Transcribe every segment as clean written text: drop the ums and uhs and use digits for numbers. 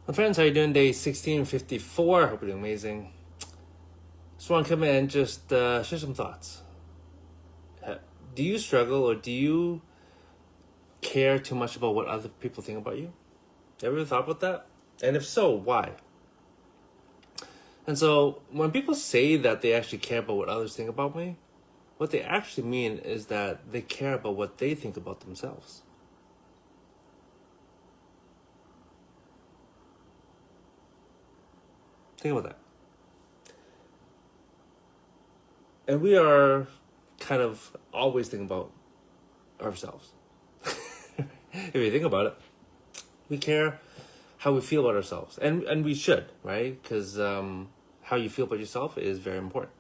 My friends, how you doing? Day 1654. Hope you're doing amazing. Just want to come in and just share some thoughts. Do you struggle or do you care too much about what other people think about you? Ever thought about that? And if so, why? And so when people say that they actually care about what others think about me, what they actually mean is that they care about what they think about themselves. Think about that. And we are kind of always thinking about ourselves. If you think about it, we care how we feel about ourselves. And we should, right? Because how you feel about yourself is very important.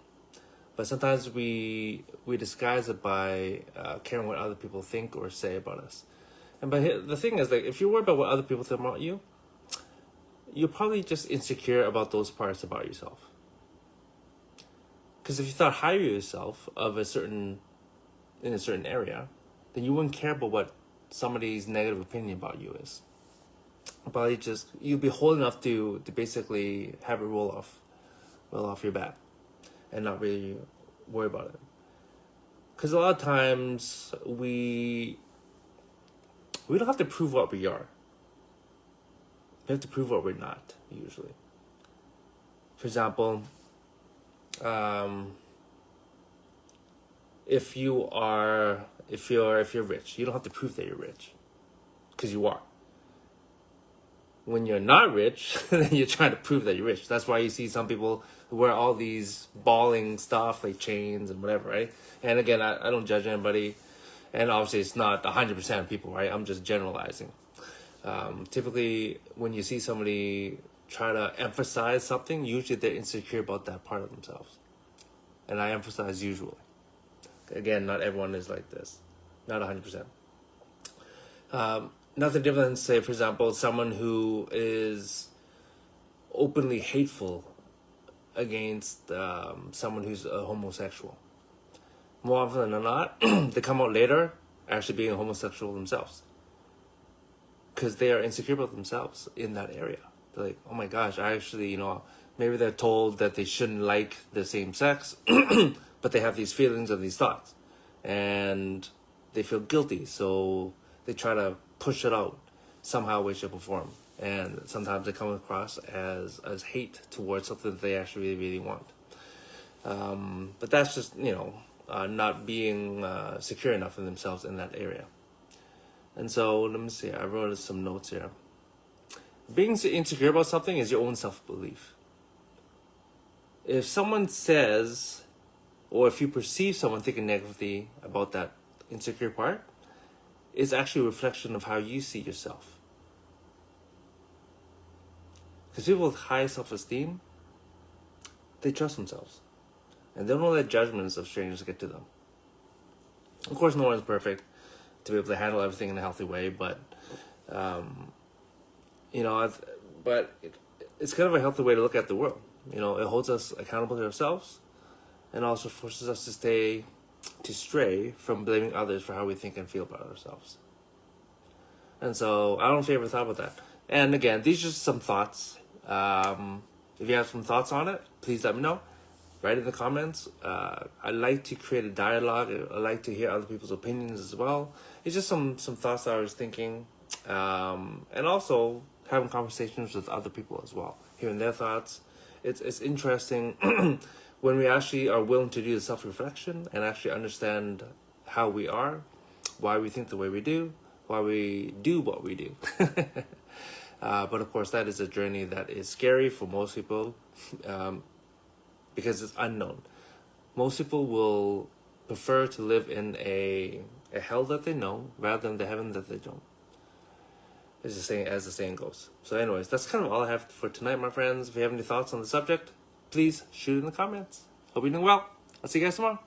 But sometimes we disguise it by caring what other people think or say about us. And but the thing is, like, if you're worried about what other people think about you, you're probably just insecure about those parts about yourself. Because if you thought higher of yourself in a certain area, then you wouldn't care about what somebody's negative opinion about you is. Probably just you'd be whole enough to basically have it roll off your back, and not really worry about it. Because a lot of times we don't have to prove what we are. We have to prove what we're not, usually. For example, if you're rich, you don't have to prove that you're rich, because you are. When you're not rich, then you're trying to prove that you're rich. That's why you see some people who wear all these balling stuff, like chains and whatever, right? And again, I don't judge anybody, and obviously it's not 100% of people, right? I'm just generalizing. Typically, when you see somebody try to emphasize something, usually they're insecure about that part of themselves. And I emphasize usually. Again, not everyone is like this. Not 100%. Nothing different than, say, for example, someone who is openly hateful against someone who's a homosexual. More often than not, they come out later actually being a homosexual themselves. Because they are insecure about themselves in that area. They're like, oh my gosh, I actually, maybe they're told that they shouldn't like the same sex, but they have these feelings and these thoughts. And they feel guilty, so they try to push it out somehow, way, shape, or form. And sometimes they come across as hate towards something that they actually really, really want. But that's just, not being secure enough in themselves in that area. And so, let me see, I wrote some notes here. Being insecure about something is your own self-belief. If someone says, or if you perceive someone thinking negatively about that insecure part, it's actually a reflection of how you see yourself. Because people with high self-esteem, they trust themselves. And they don't let judgments of strangers get to them. Of course, no one's perfect to be able to handle everything in a healthy way, but it's kind of a healthy way to look at the world. It holds us accountable to ourselves, and also forces us to stray from blaming others for how we think and feel about ourselves. And so, I don't know if you ever thought about that. And again, these are just some thoughts. If you have some thoughts on it, please let me know. Write in the comments. I like to create a dialogue. I like to hear other people's opinions as well. It's just some thoughts that I was thinking. And also having conversations with other people as well. Hearing their thoughts. It's interesting when we actually are willing to do the self-reflection and actually understand how we are, why we think the way we do, why we do what we do. But of course, that is a journey that is scary for most people. Because it's unknown. Most people will prefer to live in a hell that they know rather than the heaven that they don't. It's the same as the saying goes. So anyways, that's kind of all I have for tonight, my friends. If you have any thoughts on the subject, please shoot it in the comments. Hope you're doing well. I'll see you guys tomorrow.